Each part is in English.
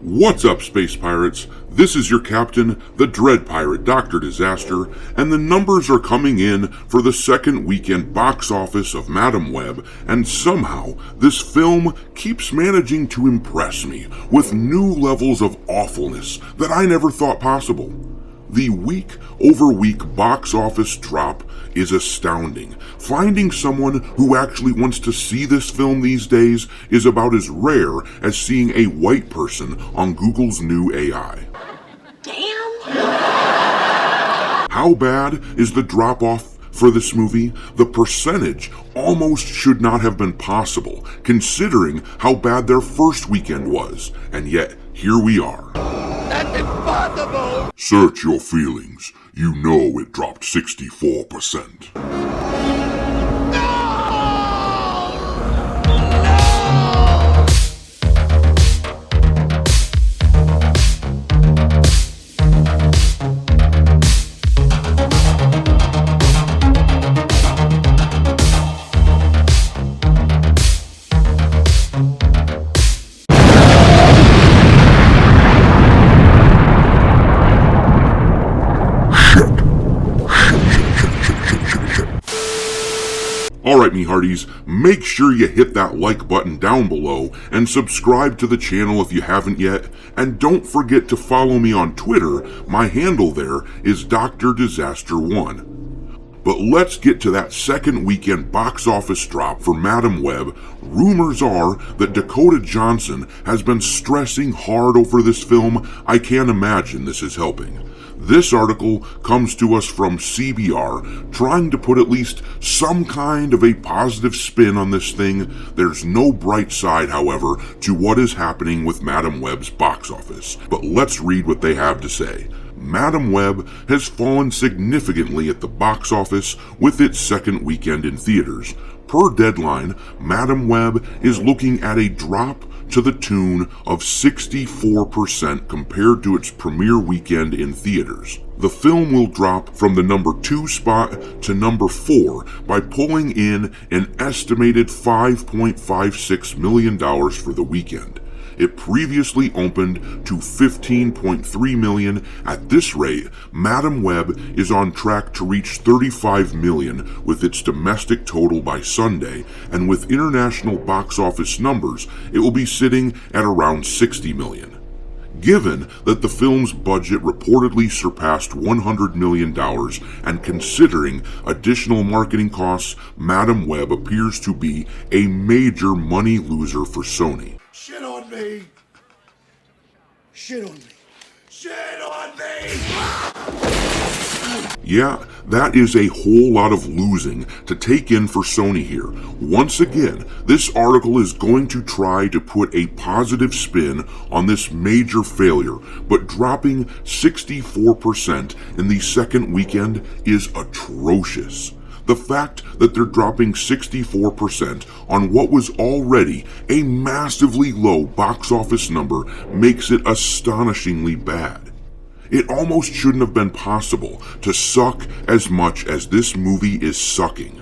What's up, Space Pirates? This is your captain, the Dread Pirate, Dr. Disaster, and the numbers are coming in for the second weekend box office of Madam Web, and somehow this film keeps managing to impress me with new levels of awfulness that I never thought possible. The week-over-week box office drop is astounding. Finding someone who actually wants to see this film these days is about as rare as seeing a white person on Google's new AI. Damn! How bad is the drop-off for this movie? The percentage almost should not have been possible, considering how bad their first weekend was. And yet, here we are. That's impossible! Search your feelings. You know it dropped 64%. Alright, me hearties, make sure you hit that like button down below and subscribe to the channel if you haven't yet, and don't forget to follow me on Twitter. My handle there is Dr. Disaster 1. But let's get to that second weekend box office drop for Madam Web. Rumors are that Dakota Johnson has been stressing hard over this film. I can't imagine this is helping. This article comes to us from CBR, trying to put at least some kind of a positive spin on this thing. There's no bright side, however, to what is happening with Madam Web's box office. But let's read what they have to say. Madam Web has fallen significantly at the box office with its second weekend in theaters. Per Deadline, Madam Web is looking at a drop to the tune of 64% compared to its premiere weekend in theaters. The film will drop from the number 2 spot to number 4 by pulling in an estimated $5.56 million for the weekend. It previously opened to $15.3 million. At this rate, Madam Web is on track to reach $35 million with its domestic total by Sunday, and with international box office numbers, it will be sitting at around $60 million. Given that the film's budget reportedly surpassed $100 million, and considering additional marketing costs, Madam Web appears to be a major money loser for Sony. Shit on me! Shit on me! Shit on me! Yeah, that is a whole lot of losing to take in for Sony here. Once again, this article is going to try to put a positive spin on this major failure, but dropping 64% in the second weekend is atrocious. The fact that they're dropping 64% on what was already a massively low box office number makes it astonishingly bad. It almost shouldn't have been possible to suck as much as this movie is sucking.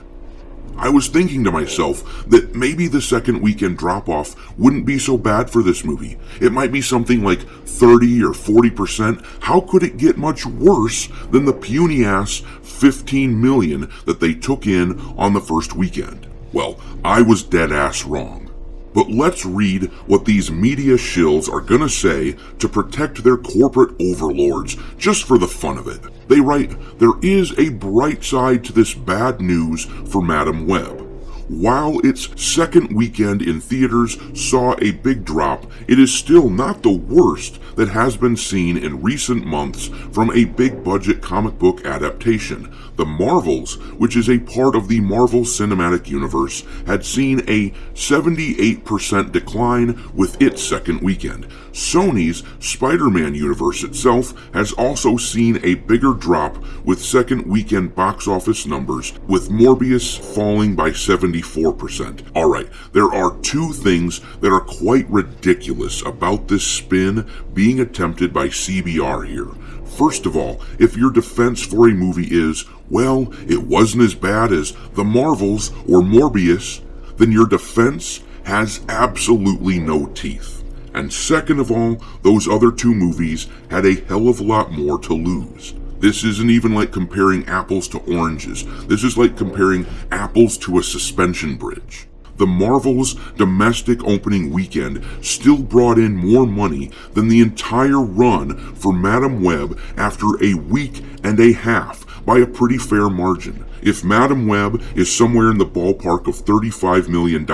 I was thinking to myself that maybe the second weekend drop-off wouldn't be so bad for this movie. It might be something like 30 or 40%. How could it get much worse than the puny-ass $15 million that they took in on the first weekend? Well, I was dead-ass wrong. But let's read what these media shills are gonna say to protect their corporate overlords, just for the fun of it. They write, "There is a bright side to this bad news for Madam Web. While its second weekend in theaters saw a big drop, it is still not the worst that has been seen in recent months from a big-budget comic book adaptation. The Marvels, which is a part of the Marvel Cinematic Universe, had seen a 78% decline with its second weekend. Sony's Spider-Man universe itself has also seen a bigger drop with second weekend box office numbers, with Morbius falling by 74%. Alright, there are two things that are quite ridiculous about this spin being attempted by CBR here. First of all, if your defense for a movie is, well, it wasn't as bad as The Marvels or Morbius, then your defense has absolutely no teeth. And second of all, those other two movies had a hell of a lot more to lose. This isn't even like comparing apples to oranges. This is like comparing apples to a suspension bridge. The Marvel's domestic opening weekend still brought in more money than the entire run for Madam Web after a week and a half by a pretty fair margin. If Madam Web is somewhere in the ballpark of $35 million,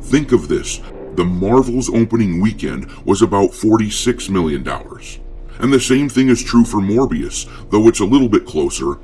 think of this. The Marvel's opening weekend was about $46 million. And the same thing is true for Morbius, though it's a little bit closer.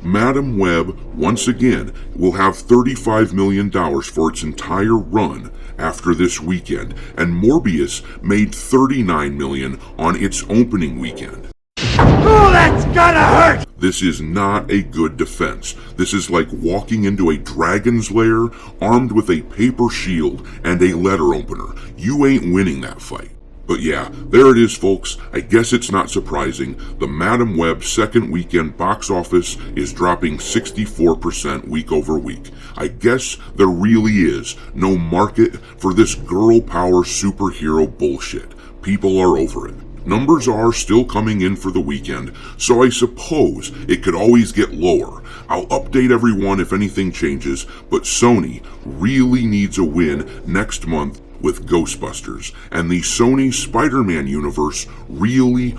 Madam Web, once again, will have $35 million for its entire run after this weekend, and Morbius made $39 million on its opening weekend. Oh, that's gotta hurt! This is not a good defense. This is like walking into a dragon's lair armed with a paper shield and a letter opener. You ain't winning that fight. But yeah, there it is, folks. I guess it's not surprising. The Madam Web second weekend box office is dropping 64% week over week. I guess there really is no market for this girl power superhero bullshit. People are over it. Numbers are still coming in for the weekend, so I suppose it could always get lower. I'll update everyone if anything changes, but Sony really needs a win next month with Ghostbusters, and the Sony Spider-Man universe really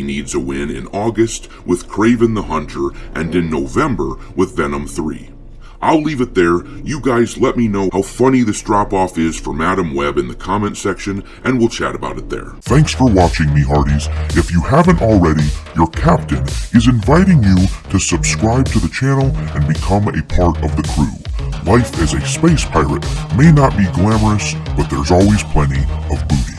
needs a win in August with Kraven the Hunter, and in November with Venom 3. I'll leave it there. You guys let me know how funny this drop-off is for Madam Web in the comment section, and we'll chat about it there. Thanks for watching, me hearties. If you haven't already, your captain is inviting you to subscribe to the channel and become a part of the crew. Life as a space pirate may not be glamorous, but there's always plenty of booty.